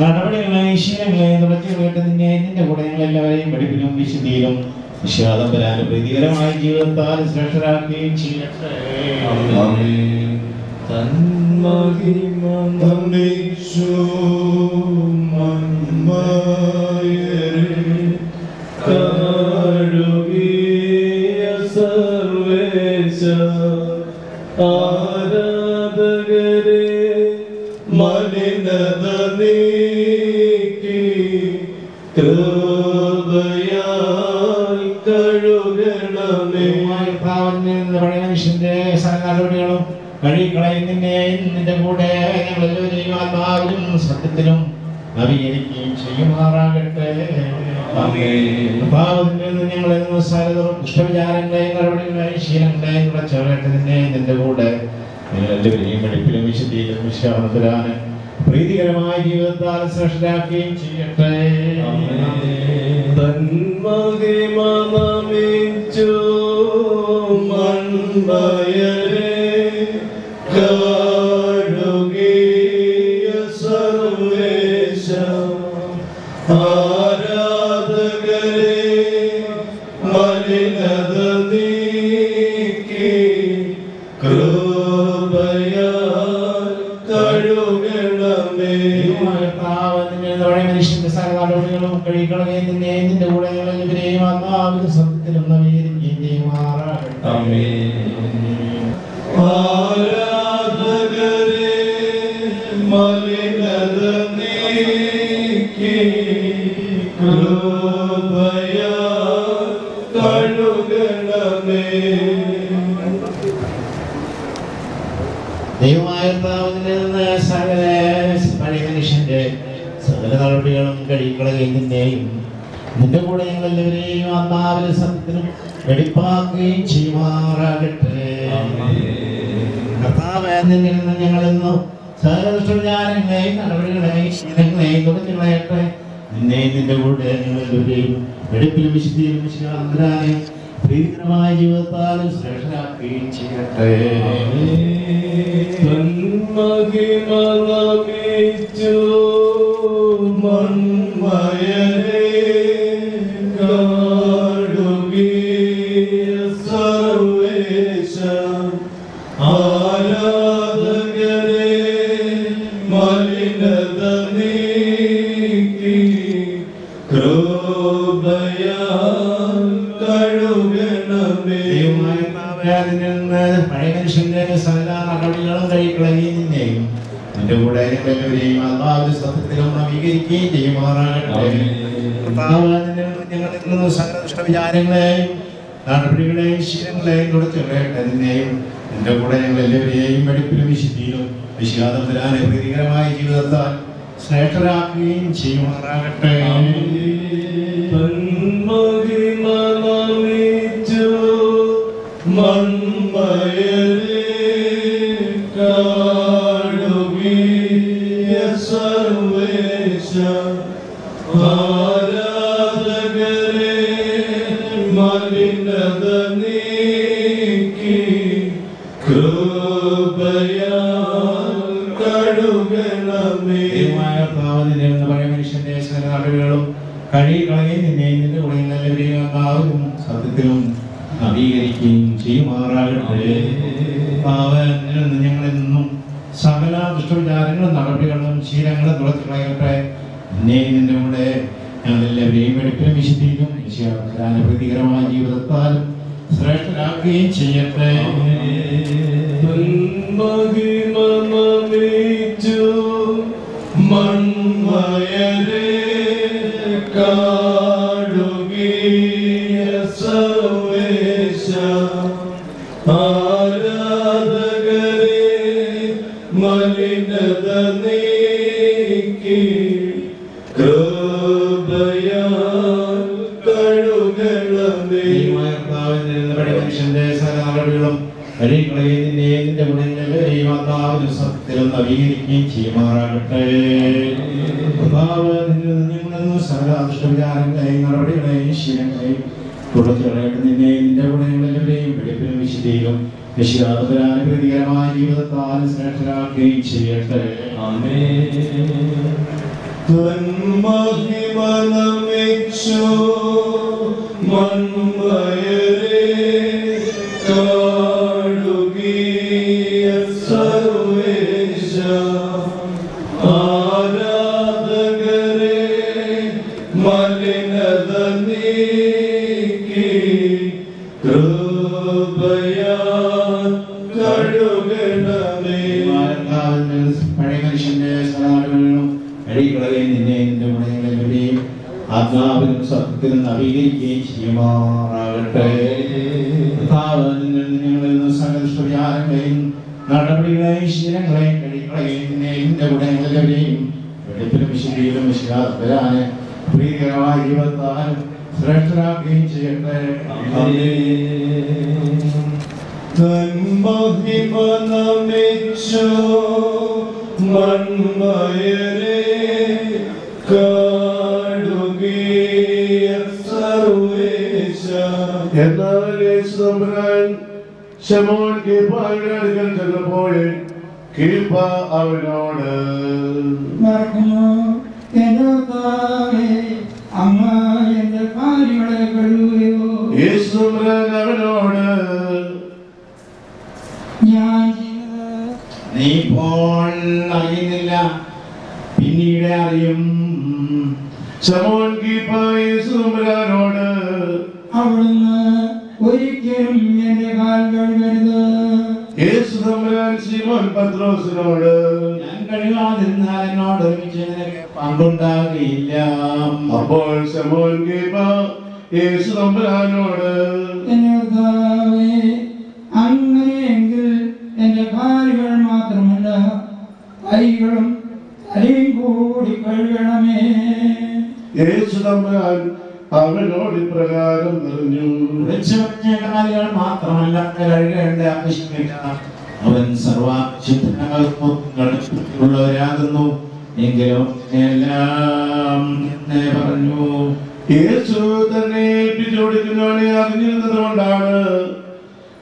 നടപടികളെയും ശീലങ്ങളെയും തുടച്ചു കേട്ട് നിന്നെ നിന്റെ ഗുണങ്ങളെല്ലാവരെയും പഠിപ്പിലും വിശുദ്ധിയിലും വിശ്വാസം വരാനും പ്രീതികരമായ ജീവിതത്താൽ ശ്രേഷ്ഠരാക്കുകയും ചെയ്യട്ടെ. തന്മഹിമ നമിച്ചു മൺമയരെ കാഴുകിയ സർവേശ ആരാധകരെ മലിനത നീക്കി കൃപയാൽ കഴുകണമേ. മനുഷ്യന്റെ സകല നടപടികളും കഴുകിക്കളയും നിന്നെ നിന്റെ കൂടെ ഞങ്ങളെല്ലാവരെയും ആത്മാവിലും സത്യത്തിലും നവീകരിക്കുകയും ചെയ്യുമാറാകട്ടെ. ഞങ്ങളെ ദുഷ്ടവിചാരങ്ങളെയും നടപടികളെയും ശീലങ്ങളെയും തുടച്ചുകളയട്ടെ. നിന്നെ നിന്റെ കൂടെ എല്ലാവരെയും വെളിപ്പിലും വിശുദ്ധിയിലും വിശ്വാസത്തിലാണ് പ്രീതികരമായ ജീവിതത്താൽ ശ്രേഷ്ഠരാക്കുകയും ചെയ്യട്ടെ. തന്മഹിമ നമിച്ചു മൺമയരെ കാഴുകിയ സർവേശ ആരാധകരെ മലിനത നീക്കി കൃപയാൽ കഴുകണമേ. മനുഷ്യന്റെ സകല നടപടികളും കഴിക്കളകയും നിന്റെ കൂടെ ഇവരെയും ആത്മാവിന്റെ സത്യത്തിലും നവീകരിക്കുകയും ചെയ്യുമാറാകട്ടെ. ആരാധകരെ മലിനത നീക്കി കൃപയാൽ കഴുകണമേ. ദൈവമായ കർത്താവിൽ നിന്ന് സകല പഴയ മനുഷ്യന്റെ സകല നടപടികളും കഴിക്കളകയും നിന്റെ കൂടെ ഞങ്ങളെല്ലാവരെയും ആത്മാവിന്റെ സത്യത്തിലും വെടിപ്പാക്കുകയും ചെയ്യുമാറാകട്ടെ. കർത്താവേ, നിന്നിൽ നിന്ന് ഞങ്ങളെന്നും സകല ദുഷ്ടവിചാരങ്ങളെയും നടപടികളെയും ശീലങ്ങളെയും തുടച്ചു കളയട്ടെ. നിന്നെയും നിന്റെ കൂടെ ഞങ്ങളെല്ലാവരെയും വെടിപ്പിലും വിശുദ്ധിയിലും വിശ്വാസത്തിലായും പ്രീതികരമായ ജീവിതത്താലും ശ്രേഷ്ഠരാക്കുകയും ചെയ്യട്ടെ. തന്മഹിമ നമിച്ചു മൺമയരെ കാഴുകിയ സർവേശ ആരാധകരെ മലിനത നീക്കി കൃപയാൽ കഴുകണമേ. പഴയ മനുഷ്യന്റെ സകല നടപടികളും കഴിക്കളയും നിന്നെയും നിന്റെ കൂടെ എല്ലാവരെയും ആത്മാവിന്റെ സത്യത്തിലും നവീകരിക്കുകയും ചെയ്യുമാറാകട്ടെ. ഞങ്ങളിൽ നിന്ന് സകല ദുഷ്ടവിചാരങ്ങളെയും നടപടികളെയും ശീലങ്ങളെയും തുടച്ചു കളയട്ടെ. നിന്നെയും നിന്റെ കൂടെ ഞങ്ങൾ എല്ലാവരെയും വെടിപ്പിലും വിശുദ്ധിയിലും വിശ്വാസത്തിലാണ് പ്രീതികരമായ ജീവിതത്താൽ ശ്രേഷ്ഠരാക്കുകയും ചെയ്യുമാറാകട്ടെ. തന്മഹിമ നമിച്ചു മൺമയരെ കാഴുകിയ സർവേശ ആരാധകരെ മലിനത നീക്കി കൃപയാൽ കഴുകണമേ. പഴയ മനുഷ്യന്റെ സകല നടപടികളും കഴികളയും നിന്നെയും നിന്റെ കൂടെ എല്ലാവരെയും ആത്മാവിലും സത്യത്തിലും നവീകരിക്കുകയും ചെയ്യുമാറാകട്ടെ. ഞങ്ങളെന്നും സകല ദുഷ്ടവിചാരങ്ങളും നടപടികളും ശീലങ്ങളും തുളച്ചു കളയട്ടെ. നിന്നെയും നിന്റെ കൂടെ ഞങ്ങളെല്ലാവരെയും വെടിപ്പിലും വിശുദ്ധിയിലും പ്രീതികരമായ ജീവിതത്താലും ശ്രേഷ്ഠരാക്കുകയും ചെയ്യട്ടെ. തന്മഹിമ നമിച്ചു മൺമയരെ കാഴുകിയ സർവേശ ആരാധകരെ മലിനത നീക്കി കൃപയാൽ കഴുകണമേ. മനുഷ്യന്റെ സകല നടപടികളും കഴികളയും നിന്റെ കൂടെ എല്ലാവരെയും ആത്മാവിലും സത്യത്തിലും നവീകരിക്കുകയും ചെയ്യുമാറാകട്ടെ. സകല ദുഷ്ടവിചാരങ്ങളെയും നടപടികളെയും ശീലങ്ങളെയും തുടച്ചു കളയട്ടെ. നിന്നെയും നിന്റെ കൂടെ എല്ലാവരെയും വെടിപ്പിലും വിശുദ്ധിയിലും വിശ്വാസത്തിലാണ് പ്രീതികരമായ ജീവിതത്താൽ ശ്രേഷ്ഠരാക്കുകയും ചെയ്യട്ടെ. തന്മഹിമ നമിച്ചു മൺമയരെ കാഴുകിയ സർവേശ ആരാധകരെ മലിനത നീക്കി കൃപയാൽ കഴുകണമേ. പഴയ മനുഷ്യന്റെ സകലങ്ങളും കഴികളയും നിന്നെയും നിന്റെ കൂടെ എല്ലാവരെയും ആത്മാവിലും സത്യത്തിലും നവീകരിക്കുകയും ചെയ്യുമാറാകട്ടെ. ഞങ്ങളിൽ നിന്ന് സകല ദുഷ്ടവിചാരങ്ങളെയും നടപടികളെയും ശീലങ്ങളെയും കഴികളയും നിന്നെയും നിന്റെ കൂടെ എല്ലാവരെയും വെടിപ്പിലും വിശുദ്ധിയിലും വിശ്വാസത്തിലാണ് പ്രീതികരമായ ജീവിതത്താൽ ശ്രേഷ്ഠരാക്കുകയും ചെയ്യട്ടെ. തന്മഹിമ നമിച്ചു മൺമയരെ കാണുകീയ സർവേശ. എന്നാൽ യേശു തമ്പുരാൻ ശമോൻ കീപ്പായുടെ അടുക്കൽ ചെന്നപ്പോൾ കീപ്പ അവനോട് എന്റെ കാര്യങ്ങളെ കഴിയുകയോ? യേശു തമ്പുരാൻ അവനോട് ഞാൻ ചെയ്തത് നീ ഇപ്പോൾ അറിയുന്നില്ല, പിന്നീട് അറിയും. ശമോൻ കീപ്പ യേശു തമ്പുരാനോട് അവിടുന്ന് ഒരിക്കലും എന്റെ കാൽ കഴുകരുത്. യേശു തമ്പുരാൻ ശിമോൻ പത്രോസിനോട് ഞാൻ കഴിവാതിരുന്നാൽ എന്നോട് ഒരുമിച്ച് നിനക്ക് പങ്കുണ്ടാകുകയില്ല. അപ്പോൾ ശമോൻ കീപ്പ യേശു തമ്പുരാനോട് എന്റെ കർത്താവേ, അങ്ങനെയെങ്കിൽ എന്റെ കാലുകൾ മാത്രമല്ല കൈകളും തലയും കൂടി കഴുകണമേ. യേശു തമ്പുരാൻ അവനോട് ഇപ്രകാരം പറഞ്ഞു. കാലുകൾ മാത്രമല്ല കഴുകേണ്ട ആവശ്യമില്ല. അവൻ സർവശുദ്ധുള്ളവരാകുന്നു. എങ്കിലും എല്ലാം എന്ന് പറഞ്ഞു. യേശു തന്നെ ഏൽപ്പിച്ചുകൊടുക്കുന്നവനെ അറിഞ്ഞിരുന്നത് കൊണ്ടാണ്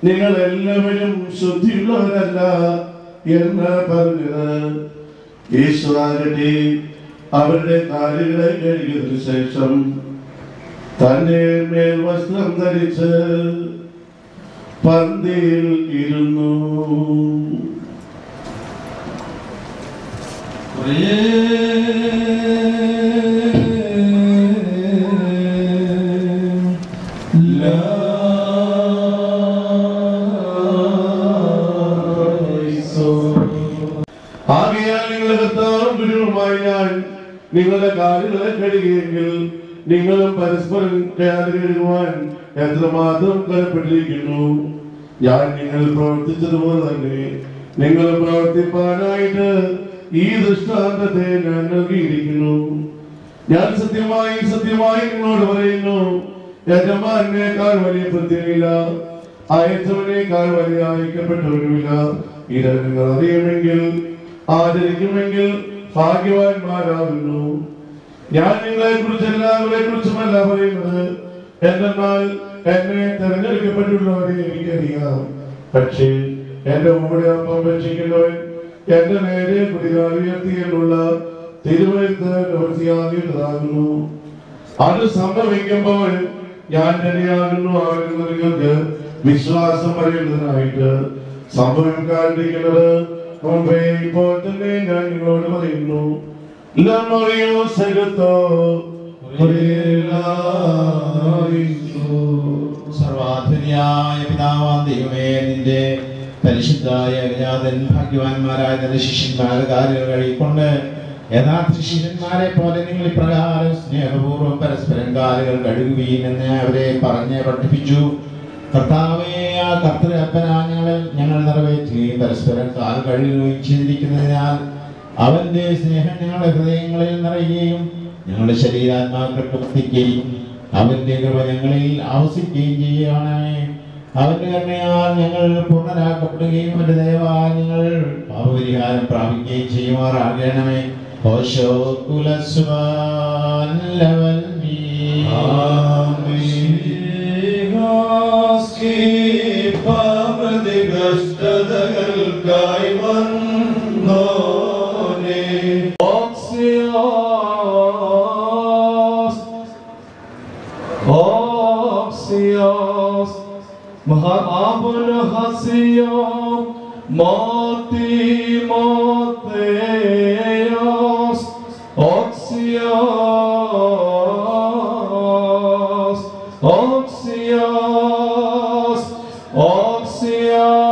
നിങ്ങൾ എല്ലാവരും ശുദ്ധിയുള്ളവരല്ല എന്ന് പറഞ്ഞത്. യേശു ആകട്ടെ അവരുടെ കാലുകളെ കഴുകിയതിനു ശേഷം തന്റെ മേൽ വസ്ത്രം ധരിച്ച് പന്തിയിൽ ഇരുന്നു. ആകയാൽ നിങ്ങളുടെ കർത്താവും ഗുരുവുമായി ഞാൻ നിങ്ങളുടെ കാലുകളെ കഴുകിയെങ്കിൽ നിങ്ങളും പരസ്പരം കഴുകുവാൻ എത്രമാത്രം കടപ്പെട്ടിരിക്കുന്നു. ഞാൻ നിങ്ങൾ പ്രവർത്തിച്ചതുപോലെ തന്നെ നിങ്ങൾ പ്രവർത്തിപ്പാനായിട്ട് ഈ ദൃഷ്ടാന്തത്തെ ഞാൻ നൽകിയിരിക്കുന്നു. ഞാൻ സത്യമായി സത്യമായി നിങ്ങളോട് പറയുന്നു, യജമാനേക്കാൾ വലിയ പ്രത്യേകമില്ല, അയച്ചവനേക്കാൾ വലിയ അയക്കപ്പെട്ടവനുമില്ല. ഇത് നിങ്ങൾ അറിയുമെങ്കിൽ ആചരിക്കുമെങ്കിൽ ഭാഗ്യവാന്മാരാകുന്നു. ഞാൻ നിങ്ങളെ കുറിച്ച് എല്ലാവരെ കുറിച്ചുമല്ല പറയുന്നത്, എന്നാൽ എന്നെ തെരഞ്ഞെടുക്കപ്പെട്ടുള്ളവരെ എനിക്കറിയാം. പക്ഷേ എന്റെ കൂടെ അപ്പം ഭക്ഷിക്കുന്നവൻ എന്റെ നേരെ കുടികാൽ ഉയർത്തിയുള്ള തിരുവഴുത്ത് പ്രവൃത്തിയാകേണ്ടതാകുന്നു. അത് സംഭവിക്കുമ്പോൾ ഞാൻ തന്നെയാകുന്നു ആകുന്ന നിങ്ങൾക്ക് വിശ്വാസം പറയുന്നതിനായിട്ട് സംഭവിക്കാതിരിക്കുന്നത് മുമ്പേ ഇപ്പോൾ തന്നെ ഞാൻ നിങ്ങളോട് പറയുന്നു. സർവാധുനിയായ പിതാവാം ദൈവമേ, നിന്റെ പരിശുദ്ധായ വിജാതൻ ഭാഗ്യവാന്മാരായ തന്റെ ശിഷ്യന്മാരുടെ കാര്യങ്ങൾ കഴിക്കൊണ്ട് യഥാർത്ഥ ശിഷ്യന്മാരെ പോലെ നിങ്ങൾ ഇപ്രകാരം സ്നേഹപൂർവ്വം പരസ്പരം കാലുകൾ കഴുകുകയും എന്ന് അവരെ പറഞ്ഞ് പഠിപ്പിച്ചു. കർത്താവേ, ആ ഞങ്ങൾ നിറവേറ്റുകയും പരസ്പരം കാൽ കഴുകുകയും ചെയ്തിരിക്കുന്നതിനാൽ അവന്റെ സ്നേഹം ഞങ്ങളുടെ ഹൃദയങ്ങളിൽ നിറയുകയും ഞങ്ങളുടെ ശരീരാത്മാക്കൾ പ്രവർത്തിക്കുകയും അവന്റെ കൃപ ഞങ്ങളിൽ ആവസിക്കുകയും ചെയ്യുകയാണേ. അവന്റെ കരുണയാൽ ഞങ്ങൾ പൂർണ്ണരാക്കപ്പെടുകയും അവന്റെ ദയവാൽ ഞങ്ങൾ പാപപരിഹാരം പ്രാപിക്കുകയും ചെയ്യുമാറാകണമേ. ഓശോ കുലസ്വാൻ പ്രതികഷ്ടതകൾക്കായി വന്നോനെ Oxios Mahabun Hasio Motheos Oxios Oxios Oxios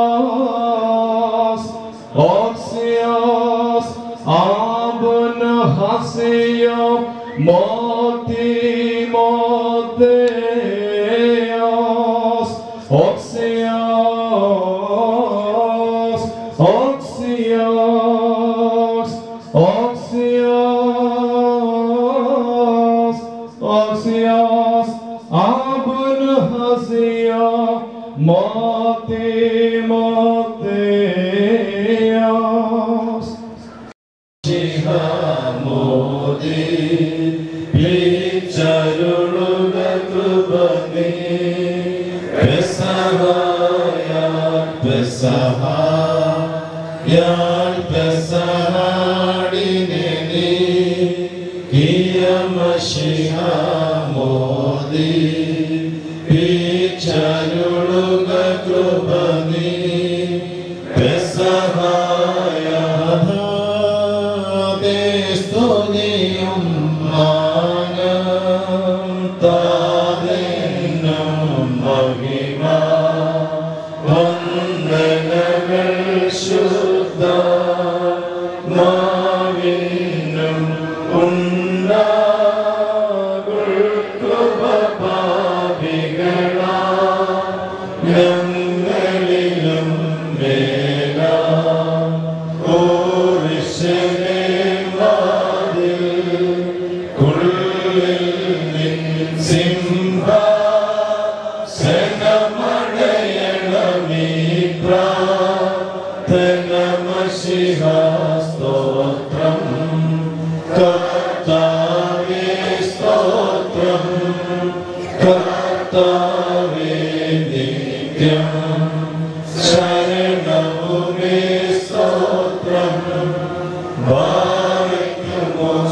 Oxios Abun Hasio Motheos Oxios Oxios Oxios Oxios Abun Hasio Motheos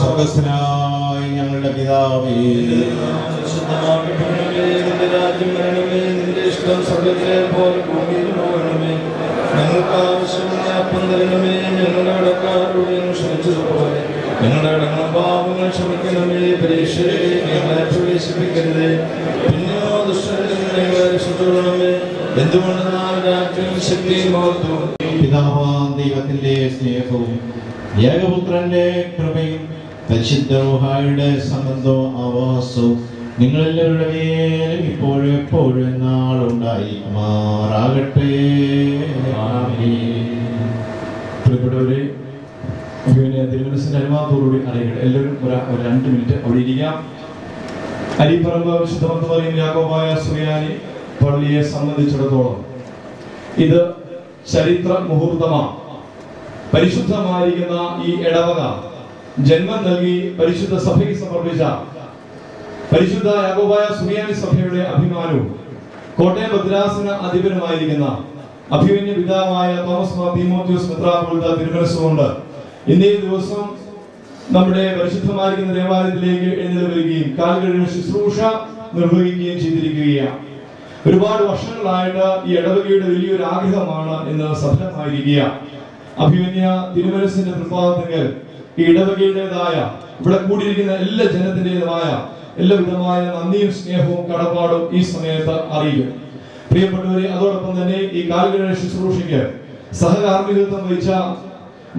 സ്വർഗ്ഗസ്ഥനായ ഞങ്ങളുടെ പിതാവേ, നിന്റെ രാജ്യം വരണമേ, നിന്റെ ഇഷ്ടം സ്വർഗ്ഗത്തിലെ പോലെ ഭൂമിയിലുമാകണമേ. ഞങ്ങൾക്ക് ആവശ്യമുള്ള അപ്പം തരണമേ. ഞങ്ങളുടെ കടക്കാരോട് ഞങ്ങൾ ക്ഷമിച്ചതുപോലെ ഞങ്ങളുടെ കടങ്ങളും പാപങ്ങൾ ക്ഷമിക്കണമേ. പരീക്ഷയിലേക്ക് ഞങ്ങളെ പ്രവേശിപ്പിക്കരുതേ, പിന്നെയോ ദുഷ്ടരിൽ നിന്ന് ഞങ്ങളെ രക്ഷിച്ചുകൊള്ളണമേ. എന്തുകൊണ്ടെന്നാൽ രാജ്യവും ശക്തിയും മഹത്വവും പിതാവാം ദൈവത്തിന്റെ സ്നേഹവും ഏകപുത്രന്റെ കൃപയും പരിശുദ്ധ റൂഹായുടെ സംബന്ധവും ആവാസവും നിങ്ങളെല്ലാവരുടെ മേലും ഇപ്പോഴും എപ്പോഴും നാളുണ്ടായിരിക്കുമാറാകട്ടെ. പ്രിയപ്പെട്ടവരെ, തിരുമനസിന്റെ അനുവാദത്തോടുകൂടി അറിയുക. എല്ലാവരും ഒരു 2 മിനിറ്റ് അവിടെ ഇരിക്കാം. അരിപ്പറമ്പ് വിശുദ്ധമറിയും യാക്കോബായ സുറിയാനി പള്ളിയെ സംബന്ധിച്ചിടത്തോളം ഇത് ചരിത്ര മുഹൂർത്തമാണ്. പരിശുദ്ധമായിരിക്കുന്ന ഈ ഇടവക ജന്മം നൽകി പരിശുദ്ധ സഭയ്ക്ക് സമർപ്പിച്ച പരിശുദ്ധ യാക്കോബായ സുറിയാനി സഭയുടെ അഭിമാനവും കോട്ടയം ഭദ്രാസന അധിപനുമായിരിക്കുന്ന അഭിമന്യ പിതാവായ തോമസ് മാർ തീമോത്തിയോസ് മെത്രാപ്പോലീത്ത തിരുമനസ്സുകൊണ്ട് ഇന്നേ ദിവസം നമ്മുടെ പരിശുദ്ധമായിരിക്കുന്ന ദേവാലയത്തിലേക്ക് എഴുന്നള്ളി വരികയും കാൽകഴുകൽ ശുശ്രൂഷ നിർവഹിക്കുകയും ചെയ്തിരിക്കുകയാണ്. ഒരുപാട് വർഷങ്ങളായിട്ട് ഈ ഇടവകയുടെ വലിയൊരു ആഗ്രഹമാണ് ഇന്ന് സഫലമായിരിക്കുക. അഭിമന്യ തിരുമനസ്സിന്റെ തൃപ്പാദത്തിൽ ഈ ഇടവകയുടേതായ ഇവിടെ കൂടിയിരിക്കുന്ന എല്ലാ ജനത്തിൻ്റെതായ എല്ലാവിധമായ നന്ദിയും സ്നേഹവും കടപ്പാടും ഈ സമയത്ത് അറിയിക്കും. പ്രിയപ്പെട്ടവരെ, അതോടൊപ്പം തന്നെ ഈ കാൽകഴുകൽ ശുശ്രൂഷയ്ക്ക് സഹകാർമ്മികത്വം വഹിച്ച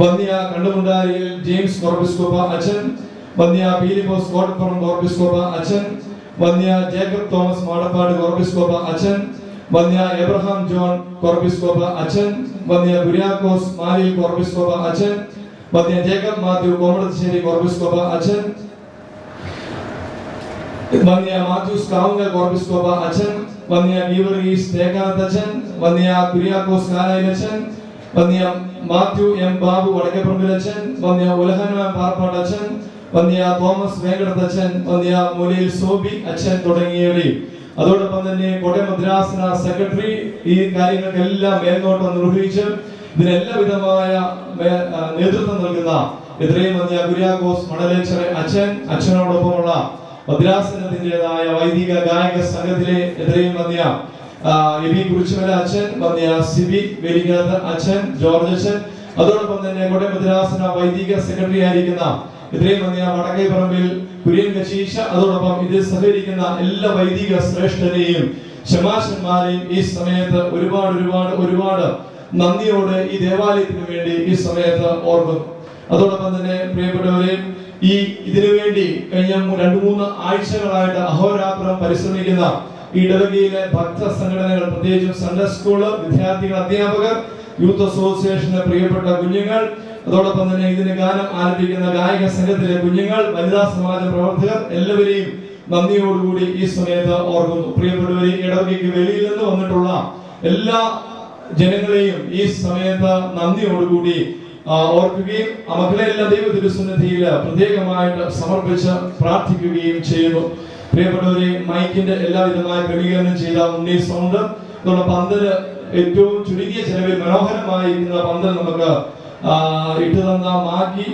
വന്യ കണ്ടുമുണ്ടാരിയിൽ ജെയിംസ് കോർബിസ്കോപ്പ അച്ഛൻ, വന്യ പീലിപ്പോസ് കോട്ടപ്പുറം കോർബിസ്കോപ്പ അച്ഛൻ, വന്യ ജേക്കബ് തോമസ് മാടപ്പാട് കോർബിസ്കോപ്പ അച്ഛൻ, വന്യ എബ്രഹാം ജോൺ കോർബിസ്കോപ്പ അച്ഛൻ, വന്യ കുര്യാക്കോസ് മാലിൽ കോർബിസ്കോപ്പ അച്ഛൻ, വന്യ ജേക്കബ് മാത്യു കോമടശ്ശേരി കോർബിസ്കോപ്പ അച്ഛൻ, വന്യ മാത്യൂസ് കാവുങ്ങൽ കോർബിസ്കോപ്പ അച്ഛൻ, വന്യ ഗീവർഗീസ് തേക്കാനത്ത് അച്ഛൻ, വന്യ കുര്യാക്കോസ് കാനായിൽ അച്ഛൻ, വന്യ മാത്യു എം ബാബു വടക്കേപ്പറമ്പിൽ അച്ഛൻ, വന്യ ഉലഹന്മാൻ പാർപ്പാട് അച്ഛൻ, വന്യ തോമസ് വേങ്കടത്ത് അച്ഛൻ, വന്യ മുലയിൽ സോബി അച്ഛൻ തുടങ്ങിയവരെയും അതോടൊപ്പം തന്നെ കോട്ടയം മദ്രാസന സെക്രട്ടറി ഈ കാര്യങ്ങൾക്കെല്ലാം മേൽനോട്ടം നിർവഹിച്ച് ഇതിനെല്ലാവിധമായ നേതൃത്വം നൽകുന്ന എത്രയും വന്യ കുര്യാക്കോസ് മണലേച്ചർ അച്ഛൻ, അച്ഛനോടൊപ്പമുള്ള മദ്രാസനത്തിൻ്റെതായ വൈദിക ഗായക സംഘത്തിലെ എത്രയും വന്യ എബി കുറിച്ചുമല അച്ഛൻ, വന്യ സിബി വെലികാത്ത അച്ഛൻ, ജോർജ് അച്ഛൻ, അതോടൊപ്പം തന്നെ കോട്ടയം മദ്രാസന വൈദിക സെക്രട്ടറി ആയിരിക്കുന്ന ഇത്രയും വന്യ വടക്കേപ്പറമ്പിൽ കുര്യൻ കശീശ, അതോടൊപ്പം ഇതിൽ സഹകരിക്കുന്ന എല്ലാ വൈദിക ശ്രേഷ്ഠരെയും ശമാശന്മാരെയും ഈ സമയത്ത് ഒരുപാട് നന്ദിയോടെ ഈ ദേവാലയത്തിന് വേണ്ടി ഈ സമയത്ത് ഓർക്കുന്നു. അതോടൊപ്പം തന്നെ പ്രിയപ്പെട്ടവരെ, ഇതിനു വേണ്ടി കഴിഞ്ഞ 2-3 ആഴ്ചകളായിട്ട് അഹോരാത്രം പരിശ്രമിക്കുന്ന ഈ ഇടവകയിലെ ഭക്ത സംഘടനകൾ, പ്രത്യേകിച്ചും സൺഡേ സ്കൂള് വിദ്യാർത്ഥികൾ, അധ്യാപകർ, യൂത്ത് അസോസിയേഷന്റെ പ്രിയപ്പെട്ട കുഞ്ഞുങ്ങൾ, അതോടൊപ്പം തന്നെ ഇതിന് ഗാനം ആലപിക്കുന്ന ഗായക സംഘത്തിലെ കുഞ്ഞുങ്ങൾ, വനിതാ സമാജ പ്രവർത്തകർ എല്ലാവരെയും നന്ദിയോടുകൂടി ഈ സമയത്ത് ഓർക്കുന്നു. പ്രിയപ്പെട്ടവരെ, ഇടവകയ്ക്ക് വെളിയിൽ നിന്ന് വന്നിട്ടുള്ള എല്ലാ ജനങ്ങളെയും ഈ സമയത്ത് നന്ദിയോടുകൂടി ഓർക്കുകയും മക്കളെ എല്ലാം ദൈവ തിരുസന്നിധിയിൽ പ്രത്യേകമായിട്ട് സമർപ്പിച്ച് പ്രാർത്ഥിക്കുകയും ചെയ്യുന്നു. പ്രിയപ്പെട്ടവരെ, മൈക്കിന്റെ എല്ലാവിധമായ ക്രമീകരണം ചെയ്ത ഉണ്ണി സൗണ്ട്, അതോടൊപ്പം ഏറ്റവും ചുരുങ്ങിയ ചെലവിൽ മനോഹരമായിരിക്കുന്ന പന്തൽ നമുക്ക് ഇട്ടു തന്ന മാഗി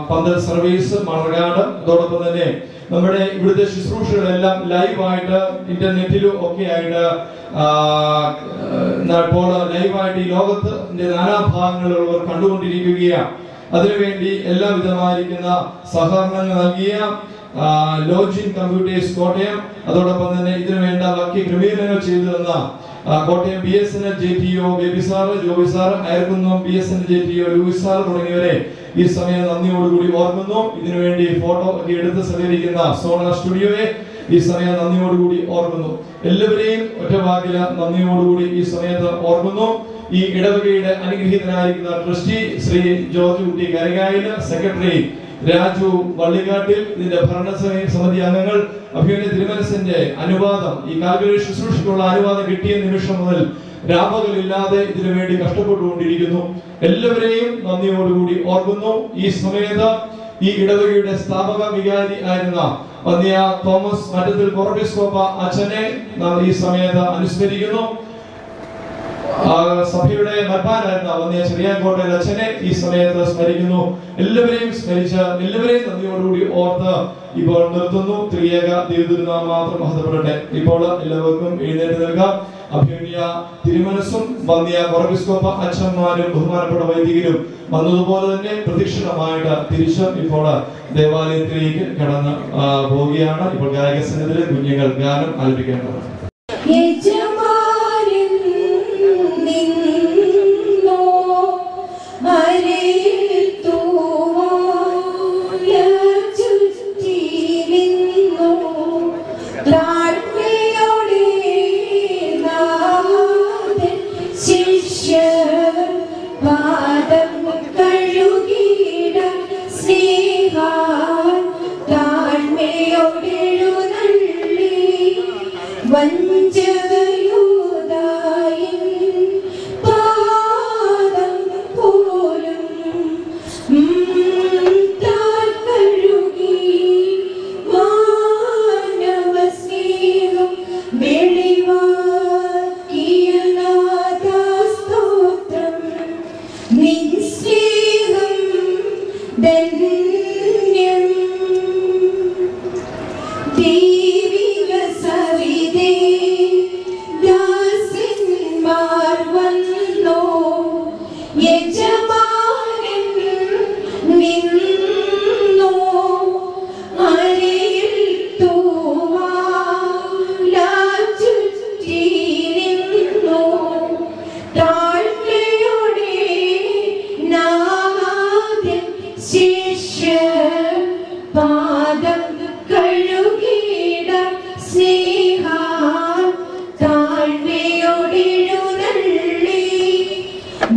പന്തൽ സർവീസ് മണർകാട്, അതോടൊപ്പം തന്നെ നമ്മുടെ ഇവിടുത്തെ ശുശ്രൂഷകളെല്ലാം ലൈവായിട്ട് ഇന്റർനെറ്റിലും ഒക്കെ ആയിട്ട് ഇപ്പോൾ ലൈവായിട്ട് ഈ ലോകത്തിന്റെ നാനാഭാഗങ്ങളിലുള്ളവർ കണ്ടുകൊണ്ടിരിക്കുകയാണ്. അതിനുവേണ്ടി എല്ലാവിധമായിരിക്കുന്ന സഹകരണങ്ങൾ നൽകിയ ലോജിൻ കമ്പ്യൂട്ടേഴ്സ് കോട്ടയം, അതോടൊപ്പം തന്നെ ഇതിനു വേണ്ട ബാക്കി ക്രമീകരണങ്ങൾ ചെയ്തു തന്ന Kottayam BSNL JTO Baby sir, Joby sir, Ayarkunnam BSNL JTO Louis sir തുടങ്ങിയവരെ ഈ സമയം നന്ദിയോടുകൂടി ഓർക്കുന്നു. ഇതിനുവേണ്ടി ഫോട്ടോ ഒക്കെ എടുത്ത് സഹകരിക്കുന്ന സോണ സ്റ്റുഡിയോയെ ഈ സമയം നന്ദിയോടുകൂടി ഓർക്കുന്നു. എല്ലാവരെയും ഒറ്റവാക്കില നന്ദിയോടുകൂടി ഈ സമയത്ത് ഓർക്കുന്നു. ഈ ഇടവകയുടെ അനുഗ്രഹീതനായിരിക്കുന്ന ട്രസ്റ്റി ശ്രീ ജോർജ് കുട്ടി കരകായില്, സെക്രട്ടറി രാജു വള്ളിക്കാട്ടിൽ, ഇതിന്റെ ഭരണസമിതി അംഗങ്ങൾ, അഭിമന്യ തിരുമനസിന്റെ അനുവാദം, ഈ കാൽവരി ശുശ്രൂഷയ്ക്കുള്ള അനുവാദം കിട്ടിയ നിമിഷം മുതൽ രാപകലില്ലാതെ ഇതിനു വേണ്ടി കഷ്ടപ്പെട്ടുകൊണ്ടിരിക്കുന്നു. എല്ലാവരെയും നന്ദിയോടുകൂടി ഓർക്കുന്നു. ഈ സമയത്ത് ഈ ഇടവകയുടെ സ്ഥാപക വികാരി ആയിരുന്ന വന്യ തോമസ് മറ്റത്തിൽ കോർബിസ്കോപ്പ അച്ഛനെ നാം ഈ സമയത്ത് അനുസ്മരിക്കുന്നു. സഭയുടെ മർപ്പാനായിരുന്ന വന്യ ചെറിയാൻകോട്ടയിൽ അച്ഛനെ ഈ സമയത്ത് സ്മരിക്കുന്നു. എല്ലാവരെയും സ്മരിച്ച് എല്ലാവരെയും നന്ദിയോടുകൂടി ഓർത്ത് ഇപ്പോൾ നിർത്തുന്നു. ത്രിയേക ദൈവത്തിനാം മാത്രം മഹത്വപ്പെടട്ടെ. ഇപ്പോൾ എല്ലാവർക്കും എഴുന്നേറ്റ് നിൽക്കാം. അഭിമന്യ തിരുമനസും വന്യ കോർബിസ്കോപ്പ അച്ഛന്മാരും ബഹുമാനപ്പെട്ട വൈദികരും വന്നതുപോലെ തന്നെ പ്രതീക്ഷിതമായിട്ട് തിരിച്ച് ഇപ്പോൾ ദേവാലയത്തിലേക്ക് കടന്ന് പോവുകയാണ്. ഇപ്പോൾ ഗായക സംഘത്തിലെ കുഞ്ഞുങ്ങൾ ഗാനം ആലപിക്കേണ്ടതാണ്.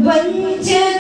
വഞ്ചന